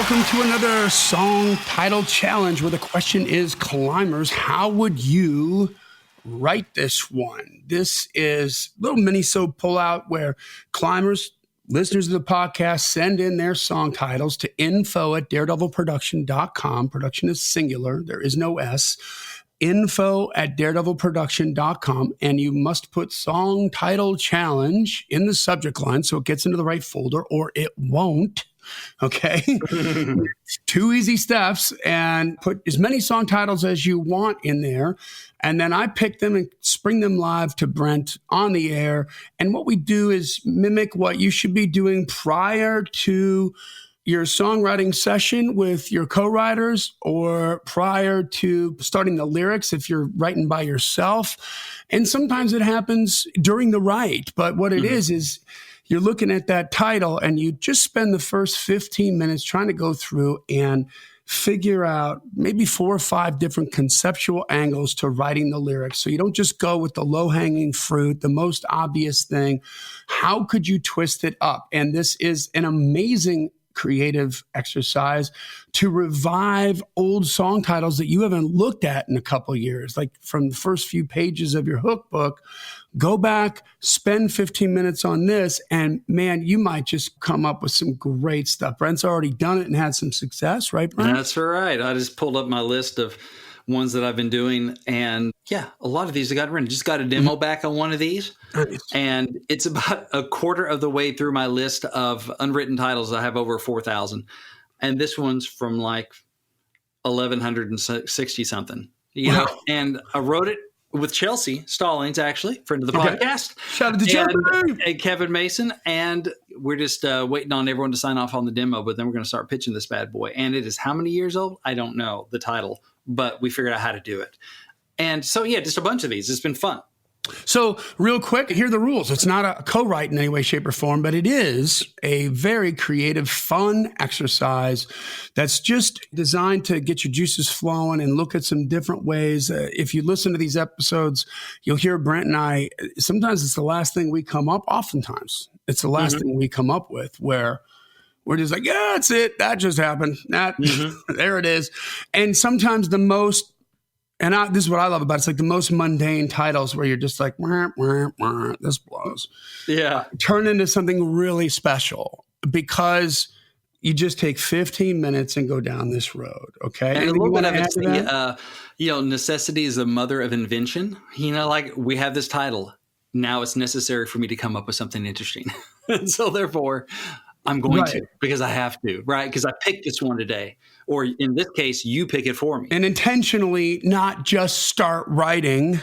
welcome to another song title challenge where the question is, climbers, how would you write this one? This is a little mini-so pullout where climbers, listeners of the podcast, send in their song titles to info@daredevilproduction.com. Production is singular. There is no S. info@daredevilproduction.com. And you must put song title challenge in the subject line so it gets into the right folder, or it won't. Okay. 2 easy steps, and put as many song titles as you want in there. And then I pick them and spring them live to Brent on the air. And what we do is mimic what you should be doing prior to your songwriting session with your co-writers, or prior to starting the lyrics if you're writing by yourself. And sometimes it happens during the write. But what it is you're looking at that title and you just spend the first 15 minutes trying to go through and figure out maybe 4 or 5 different conceptual angles to writing the lyrics. So you don't just go with the low-hanging fruit, the most obvious thing. How could you twist it up? And this is an amazing creative exercise to revive old song titles that you haven't looked at in a couple of years. Like from the first few pages of your hook book, go back, spend 15 minutes on this, and man, you might just come up with some great stuff. Brent's already done it and had some success, right, Brent? That's right. I just pulled up my list of ones that I've been doing, and yeah, a lot of these I got written. Just got a demo back on one of these, and it's about a quarter of the way through my list of unwritten titles. I have over 4,000, and this one's from like 1160 something, you know. And I wrote it with Chelsea Stallings, actually, friend of the podcast. Shout out to Chelsea and Kevin Mason, and we're just waiting on everyone to sign off on the demo. But then we're going to start pitching this bad boy, and it is how many years old? I don't know the title, but we figured out how to do it. And so, yeah, just a bunch of these. It's been fun. So real quick, here are the rules. It's not a co-write in any way, shape, or form, but it is a very creative, fun exercise that's just designed to get your juices flowing and look at some different ways. If you listen to these episodes, you'll hear Brent and I, sometimes it's the last thing we come up, oftentimes it's the last thing we come up with, where we're just like, yeah, that's it. That just happened. There it is. And sometimes the most, and this is what I love about it. It's like the most mundane titles where you're just like, wah, wah, wah, this blows. Yeah. Turn into something really special because you just take 15 minutes and go down this road. Okay. And a little bit of it's necessity is the mother of invention. You know, like we have this title. Now it's necessary for me to come up with something interesting. And so therefore I'm going to, because I have to, right? Because I picked this one today. Or in this case, you pick it for me. And intentionally not just start writing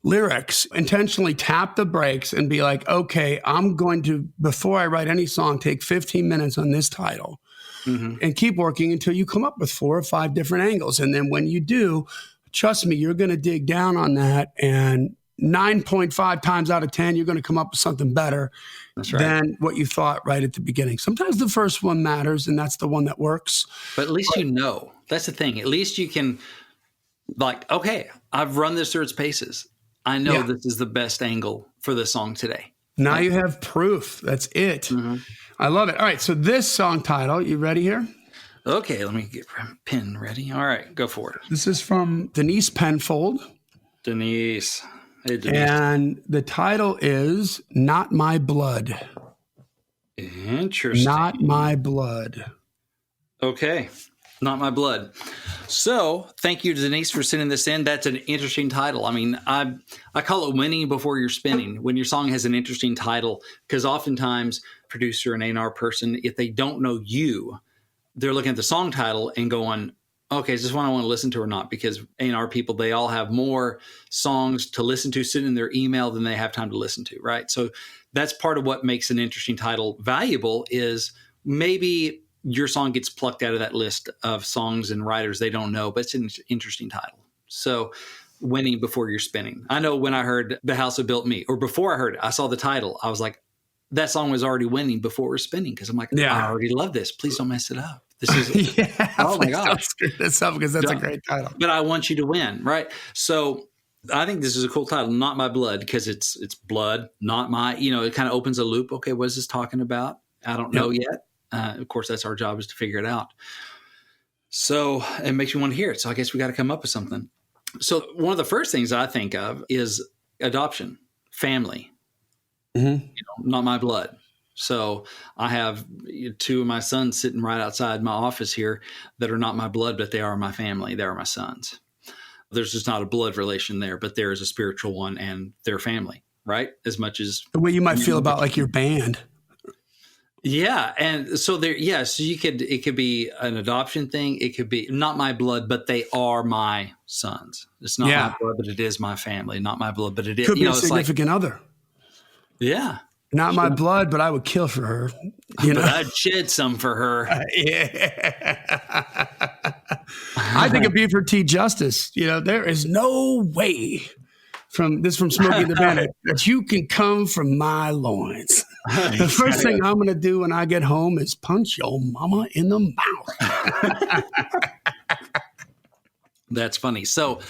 lyrics, intentionally tap the brakes and be like, okay, I'm going to, before I write any song, take 15 minutes on this title and keep working until you come up with 4 or 5 different angles. And then when you do, trust me, you're going to dig down on that, and 9.5 times out of 10, you're going to come up with something better than what you thought right at the beginning. Sometimes the first one matters, and that's the one that works. But at least you know. That's the thing. At least you can, like, okay, I've run this through its paces. I know this is the best angle for the song today. Now you have proof. That's it. I love it. All right, so this song title, you ready here? Okay, let me get a pen ready. All right, go for it. This is from Denise Penfold. Denise. Hey, Denise. And the title is Not My Blood. Interesting. Not My Blood. Okay. Not My Blood. So thank you to Denise for sending this in. That's an interesting title. I mean, I call it winning before you're spinning, when your song has an interesting title, because oftentimes producer and A&R person, if they don't know you, they're looking at the song title and going, okay, is this one I want to listen to or not? Because A&R people, they all have more songs to listen to sitting in their email than they have time to listen to, right? So that's part of what makes an interesting title valuable, is maybe your song gets plucked out of that list of songs and writers they don't know, but it's an interesting title. So winning before you're spinning. I know when I heard The House That Built Me, or before I heard it, I saw the title, I was like, that song was already winning before we're spinning, because I'm like, I already love this. Please don't mess it up. This is oh my gosh, don't screw this up, because that's a great title. But I want you to win, right? So I think this is a cool title, Not My Blood, because it's blood, not my. It kind of opens a loop. Okay, what is this talking about? I don't know yet. Of course, that's our job, is to figure it out. So it makes me want to hear it. So I guess we got to come up with something. So one of the first things I think of is adoption, family, not my blood. So I have two of my sons sitting right outside my office here that are not my blood, but they are my family. They are my sons. There's just not a blood relation there, but there is a spiritual one, and their family, right? As much as the way you might feel about like your band. Yeah. And so so it could be an adoption thing. It could be not my blood, but they are my sons. It's not my blood, but it is my family. Not my blood, but it is. Could be a significant other. Yeah. Not my blood, but I would kill for her. But I'd shed some for her. I think of Buford T. Justice. There is no way from Smokey the Bandit that you can come from my loins. The first thing I'm going to do when I get home is punch your mama in the mouth. That's funny. So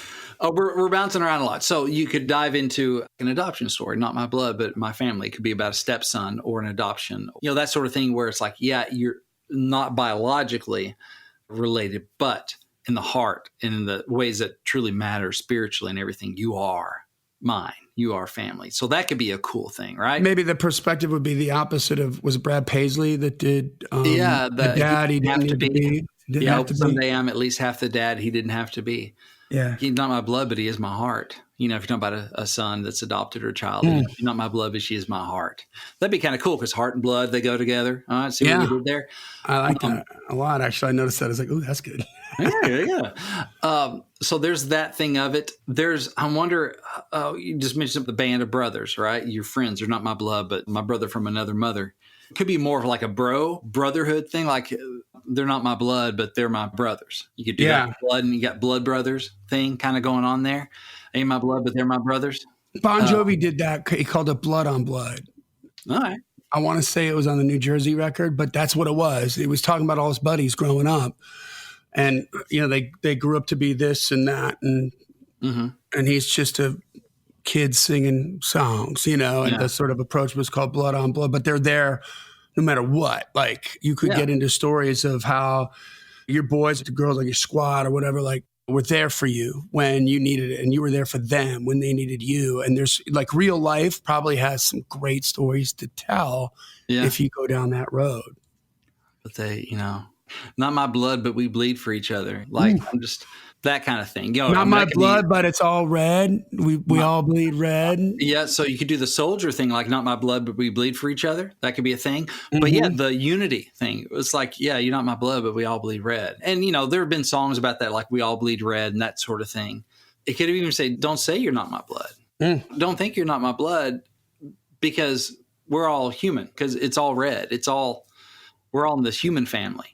we're bouncing around a lot. So you could dive into an adoption story, not my blood, but my family. It could be about a stepson or an adoption, that sort of thing where it's like, you're not biologically related, but in the heart and in the ways that truly matter spiritually and everything, you are mine. You are family. So that could be a cool thing, right? Maybe the perspective would be the opposite of, was it Brad Paisley that did the dad he didn't have to be? Someday I'm at least half the dad he didn't have to be. Yeah. He's not my blood, but he is my heart. If you're talking about a son that's adopted or a child, he's not my blood, but she is my heart. That'd be kind of cool because heart and blood, they go together. All right, see what we did there? I like that a lot, actually. I noticed that. I was like, oh, that's good. So there's that thing of it. I wonder, you just mentioned the band of brothers, right? Your friends are not my blood, but my brother from another mother. It could be more of like a brotherhood thing. Like they're not my blood, but they're my brothers. You could do that blood, and you got blood brothers thing kind of going on there. Ain't my blood, but they're my brothers. Bon Jovi did that. He called it Blood on Blood. All right. I want to say it was on the New Jersey record, but that's what it was. It was talking about all his buddies growing up. And, they grew up to be this and that. And he's just a kid singing songs, and the sort of approach was called Blood on Blood. But they're there no matter what. Like, you could get into stories of how your boys, the girls, like your squad or whatever, like, were there for you when you needed it, and you were there for them when they needed you. And there's like real life probably has some great stories to tell if you go down that road. But they, not my blood, but we bleed for each other. Like I'm just that kind of thing. Not my blood, but it's all red. We all bleed red. Yeah. So you could do the soldier thing, like not my blood, but we bleed for each other. That could be a thing. But the unity thing. It's like, you're not my blood, but we all bleed red. And, there have been songs about that, like we all bleed red and that sort of thing. It could even say, don't say you're not my blood. Don't think you're not my blood, because we're all human, because it's all red. We're all in this human family.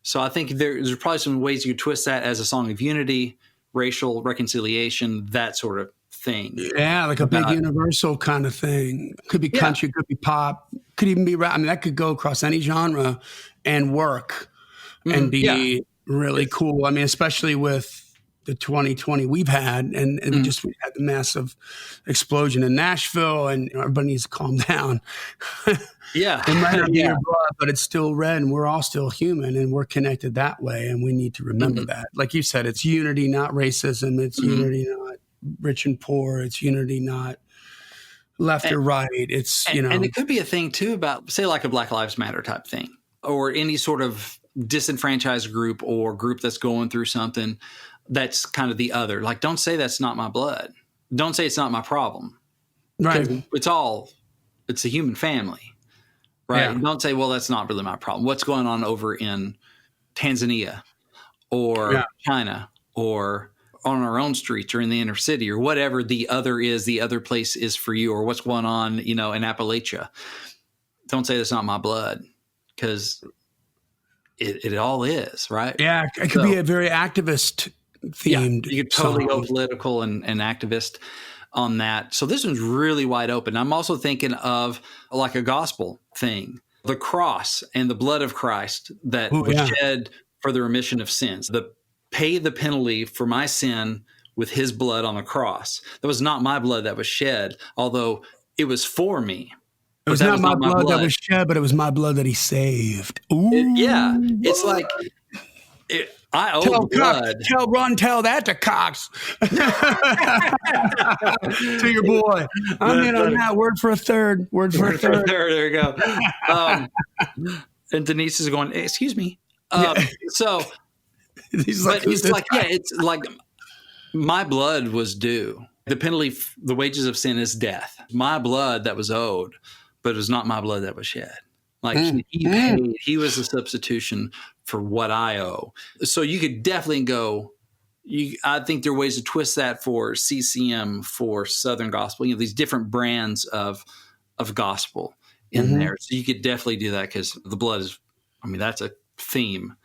So I think there's probably some ways you could twist that as a song of unity, racial reconciliation, that sort of thing. Yeah, like a big universal kind of thing. Could be country, could be pop, could even be rap. I mean, that could go across any genre and work and be really cool. I mean, especially with the 2020 we've had, and we had the massive explosion in Nashville, and everybody needs to calm down. Yeah. It might not be your blood, but it's still red, and we're all still human, and we're connected that way. And we need to remember that. Like you said, it's unity, not racism. It's unity, not rich and poor. It's unity, not left or right. It's, And it could be a thing too about, say, like a Black Lives Matter type thing, or any sort of disenfranchised group or group that's going through something that's kind of the other. Like, don't say that's not my blood. Don't say it's not my problem. Right. It's a human family. Right. Yeah. Don't say, well, that's not really my problem. What's going on over in Tanzania or China or on our own streets or in the inner city or whatever the other place is for you, or what's going on, in Appalachia. Don't say that's not my blood, because it all is, right? Yeah. It could be a very activist themed. You could totally go political and activist on that. So this one's really wide open. I'm also thinking of like a gospel thing, the cross and the blood of Christ that was shed for the remission of sins, pay the penalty for my sin with his blood on the cross. That was not my blood that was shed, although it was for me. It was that not was my not my blood that blood. was shed, but it was my blood that he saved. Ooh. Yeah, it's like I owe Tell Cox, blood. tell that to Cox. To your boy. I'm in on that word for a third. Word for a third. There you go. And Denise is going, excuse me. So, He's like, but who's it's this like, guy? yeah, it's like my blood was due. The penalty, the wages of sin is death. My blood that was owed, but it was not my blood that was shed. Like he paid, he was the substitution for what I owe. So you could definitely go. I think there are ways to twist that for CCM, for Southern gospel. You know, these different brands of gospel in there. So you could definitely do that because the blood is. I mean, that's a theme.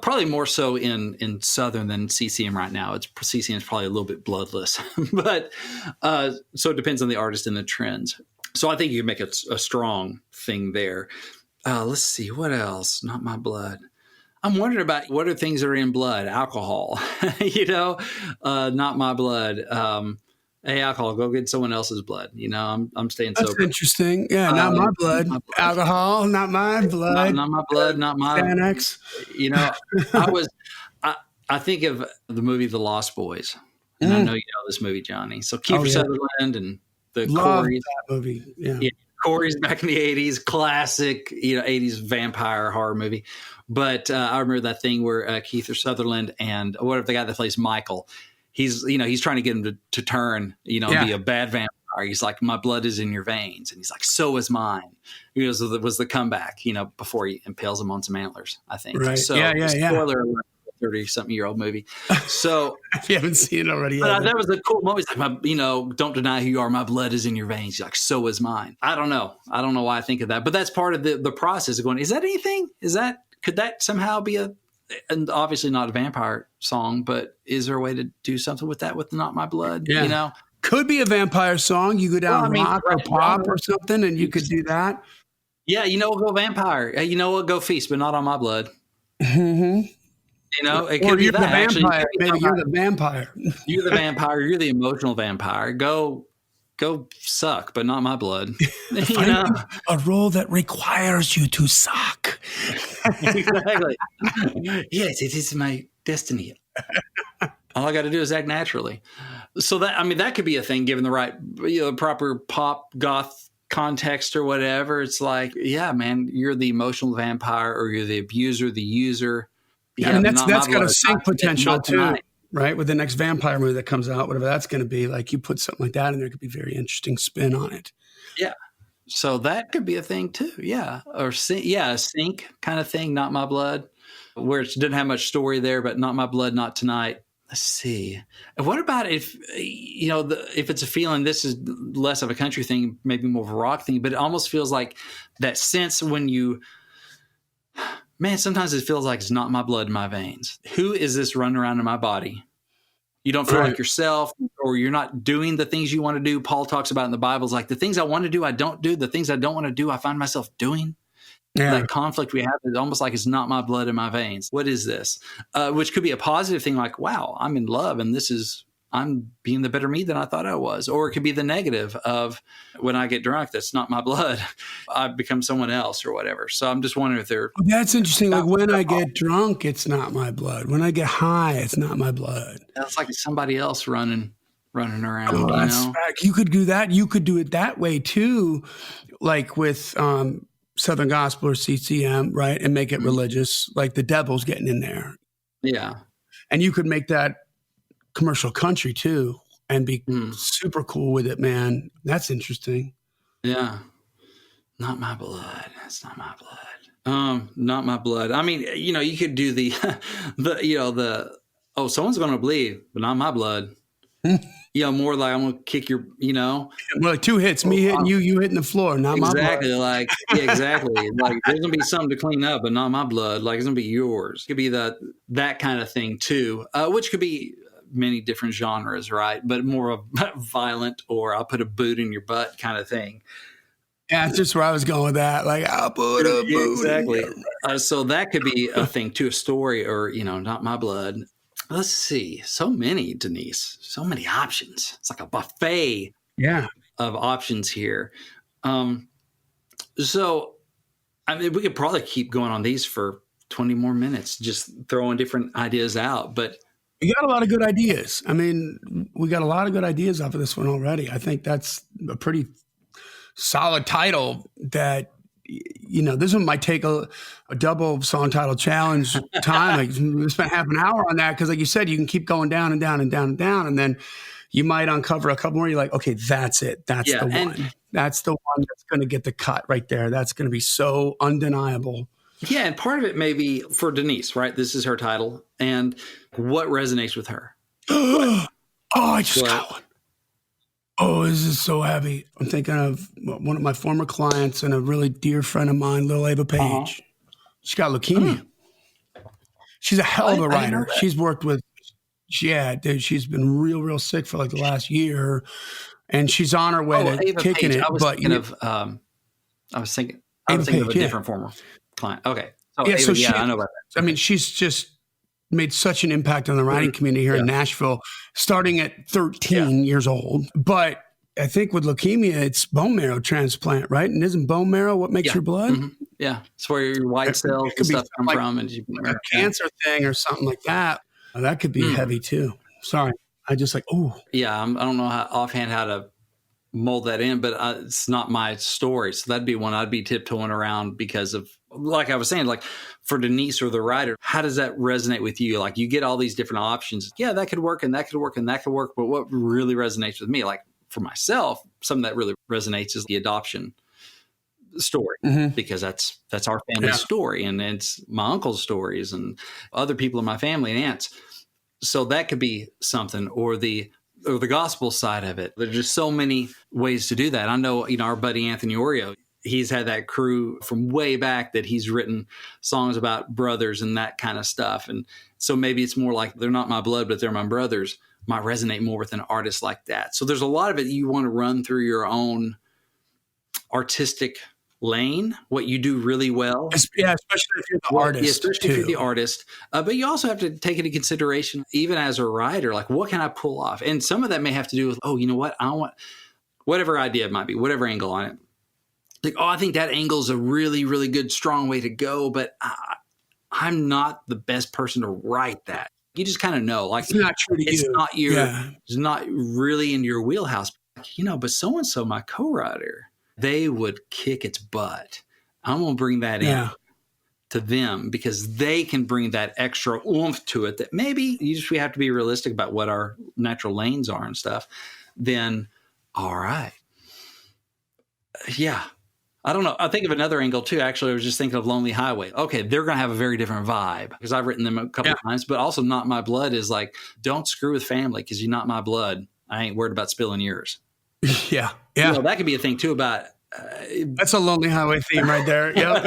Probably more so in Southern than CCM right now. CCM is probably a little bit bloodless, but so it depends on the artist and the trends. So I think you can make a strong thing there. Let's see what else. Not my blood. I'm wondering about what are things that are in blood. Alcohol, not my blood. Hey, alcohol, go get someone else's blood. I'm staying That's sober. interesting. Yeah, not my blood. Not my blood. Alcohol, not my blood. Not my blood. Not my. Xanax. I think of the movie The Lost Boys, and I know you know this movie, Johnny. So Kiefer Sutherland and the Love Coreys. that movie. Yeah. Coreys back in the 80s, classic, 80s vampire horror movie. But I remember that thing where Kiefer Sutherland and whatever the guy that plays Michael, he's trying to get him to turn, be a bad vampire. He's like, my blood is in your veins. And he's like, so is mine. It was the comeback, before he impales him on some antlers, I think. Right. So, spoiler alert, 30-something-year-old movie. So if you haven't seen it already yet. That was a cool moment. He's like, don't deny who you are. My blood is in your veins. He's like, so is mine. I don't know why I think of that, but that's part of the process of going, is that anything? Could that somehow be and obviously not a vampire song, but is there a way to do something with that with Not My Blood? Yeah. Could be a vampire song. You go down rock or pop or something and you could do that. Yeah. We'll go vampire. We'll go feast, but not on my blood. Mm-hmm. It could be that. Actually, maybe you're the vampire. You're the vampire. You're the emotional vampire. Go suck, but not my blood. A role that requires you to suck. Exactly. Yes, it is my destiny. All I got to do is act naturally. So that could be a thing given the right, proper pop goth context or whatever. It's like, yeah, man, you're the emotional vampire or you're the abuser, the user. Yeah, I mean, that's got a sync potential too, right? With the next vampire movie that comes out, whatever that's going to be, like you put something like that in there, could be very interesting spin on it. Yeah. So that could be a thing too. Yeah. Or a sync kind of thing. Not My Blood, where it didn't have much story there, but Not My Blood, Not Tonight. Let's see. What about if it's a feeling, this is less of a country thing, maybe more of a rock thing, but it almost feels like that sense when sometimes it feels like it's not my blood in my veins. Who is this running around in my body? You don't feel like yourself, or you're not doing the things you want to do. Paul talks about in the Bible is like the things I want to do, I don't do. The things I don't want to do, I find myself doing. Yeah. That conflict we have is almost like it's not my blood in my veins. What is this? Which could be a positive thing, like, wow, I'm in love, and I'm being the better me than I thought I was. Or it could be the negative of when I get drunk, that's not my blood. I've become someone else or whatever. So I'm just wondering if that's interesting. Like when I get drunk, it's not my blood. When I get high, it's not my blood. That's like somebody else running around. Oh, that's fact. You could do that. You could do it that way too, like with Southern Gospel or CCM, right? And make it religious, like the devil's getting in there. Yeah. And you could make that commercial country too and be super cool with it, man. That's interesting. Yeah. Not my blood. That's not my blood. Not my blood. I mean, you could do the someone's going to bleed, but not my blood. More like I'm going to kick your, More like 2 hits, me hitting you, you hitting the floor, not my blood. Exactly. Exactly. Like there's going to be something to clean up, but not my blood. Like it's going to be yours. It could be that kind of thing too, which could be many different genres, right? But more of violent or I'll put a boot in your butt kind of thing. Yeah, that's just where I was going with that. Like I'll put a boot. Exactly. So that could be a thing too, a story or, not my blood. Let's see. So many, Denise. So many options. It's like a buffet of options here. So, I mean, we could probably keep going on these for 20 more minutes, just throwing different ideas out. But you got a lot of good ideas. I mean, we got a lot of good ideas off of this one already. I think that's a pretty solid title that, this one might take a double song title challenge time. Like, we spent half an hour on that because, like you said, you can keep going down and down and down and down. And then you might uncover a couple more. You're like, okay, that's it. That's the one. That's the one that's going to get the cut right there. That's going to be so undeniable. Yeah, and part of it may be for Denise, right? This is her title. And what resonates with her? I just got one. Oh, this is so heavy. I'm thinking of one of my former clients and a really dear friend of mine, Lil Ava Page. Uh-huh. She's got leukemia. She's a hell of a writer. She's worked with, dude, she's been real sick for like the last year. And she's on her way to Ava kicking Page. it. I was thinking of a different former client. Okay. So Ava, I know about that. I mean, she's just made such an impact on the writing community here in Nashville, starting at 13 years old. But I think with leukemia, it's bone marrow transplant, right? And isn't bone marrow what makes your blood? Mm-hmm. Yeah. It's where your white cells and stuff come from. And a cancer thing or something like that. That could be heavy too. Sorry. I just Yeah, I don't know offhand how to mold that in, but it's not my story. So that'd be one I'd be tiptoeing around because of, like I was saying, like for Denise or the writer, how does that resonate with you? Like you get all these different options. Yeah, that could work and that could work and that could work. But what really resonates with me, like for myself, something that really resonates is the adoption story, because that's our family story, and it's my uncle's stories and other people in my family and aunts. So that could be something, or the gospel side of it. There's just so many ways to do that. I know, our buddy Anthony Oreo, he's had that crew from way back that he's written songs about brothers and that kind of stuff. And so maybe it's more like they're not my blood, but they're my brothers might resonate more with an artist like that. So there's a lot of it you want to run through your own artistic lane, what you do really well. Yeah, especially if you're the artist. Yeah, especially if you're the artist. But you also have to take into consideration, even as a writer, like what can I pull off? And some of that may have to do with, you know what? I want whatever idea it might be, whatever angle on it. Like, I think that angle is a really, really good, strong way to go, but I'm not the best person to write that. You just kind of know, like it's not true to you. It's not really in your wheelhouse. But so-and-so, my co-writer, they would kick its butt. I'm going to bring that in to them because they can bring that extra oomph to it that maybe we have to be realistic about what our natural lanes are and stuff. Then, all right. Yeah. I don't know. I think of another angle too. Actually, I was just thinking of Lonely Highway. Okay, they're going to have a very different vibe because I've written them a couple of times, but also Not My Blood is like, don't screw with family because you're not my blood. I ain't worried about spilling yours. Yeah. That could be a thing too about. That's a Lonely Highway theme right there. Yep.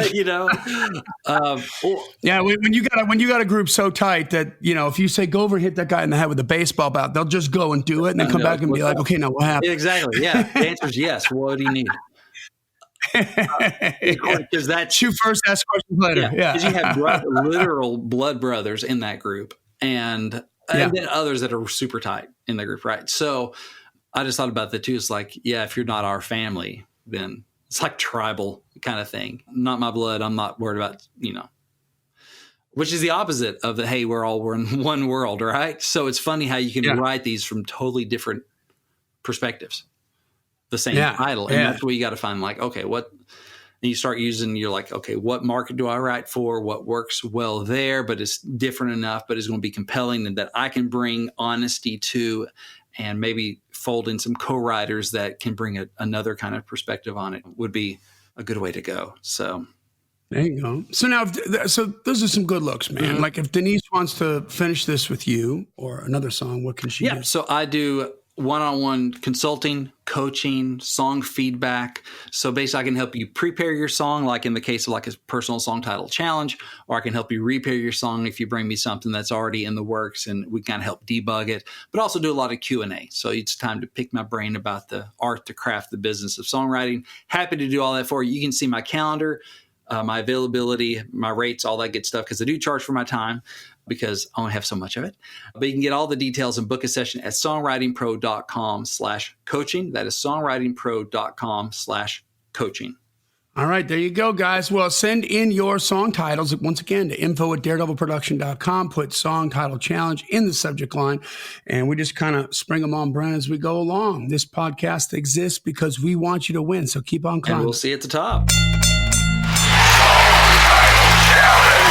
When you got a group so tight that, if you say go over and hit that guy in the head with a baseball bat, they'll just go and do it and then come back and be like, okay, now what happened? Exactly. Yeah. The answer is yes. What do you need? Because shoot first, ask questions later. Yeah, because you have literal blood brothers in that group, and then others that are super tight in the group, right? So I just thought about that too. It's like, if you're not our family, then it's like tribal kind of thing. Not my blood. I'm not worried about, which is the opposite of the, hey, we're in one world, right? So it's funny how you can write these from totally different perspectives. The same title. And that's where you got to find like, okay, and you start using, you're like, okay, what market do I write for? What works well there, but it's different enough, but it's going to be compelling and that I can bring honesty to, and maybe fold in some co-writers that can bring another kind of perspective on it would be a good way to go. So there you go. So now, those are some good looks, man. Mm-hmm. Like if Denise wants to finish this with you or another song, what can she do? So I do one-on-one consulting, coaching, song feedback. So basically I can help you prepare your song, like in the case of like a personal song title challenge, or I can help you repair your song if you bring me something that's already in the works and we kind of help debug it, but also do a lot of Q&A. So it's time to pick my brain about the art, the craft, the business of songwriting. Happy to do all that for you. You can see my calendar, my availability, my rates, all that good stuff, because I do charge for my time, because I only have so much of it. But you can get all the details and book a session at songwritingpro.com/coaching. That is songwritingpro.com/coaching. All right, there you go, guys. Well, send in your song titles once again to info@daredevilproduction.com. Put song title challenge in the subject line, and we just kind of spring them on Brent as we go along. This podcast exists because we want you to win, so keep on climbing. And we'll see you at the top. Song title challenge.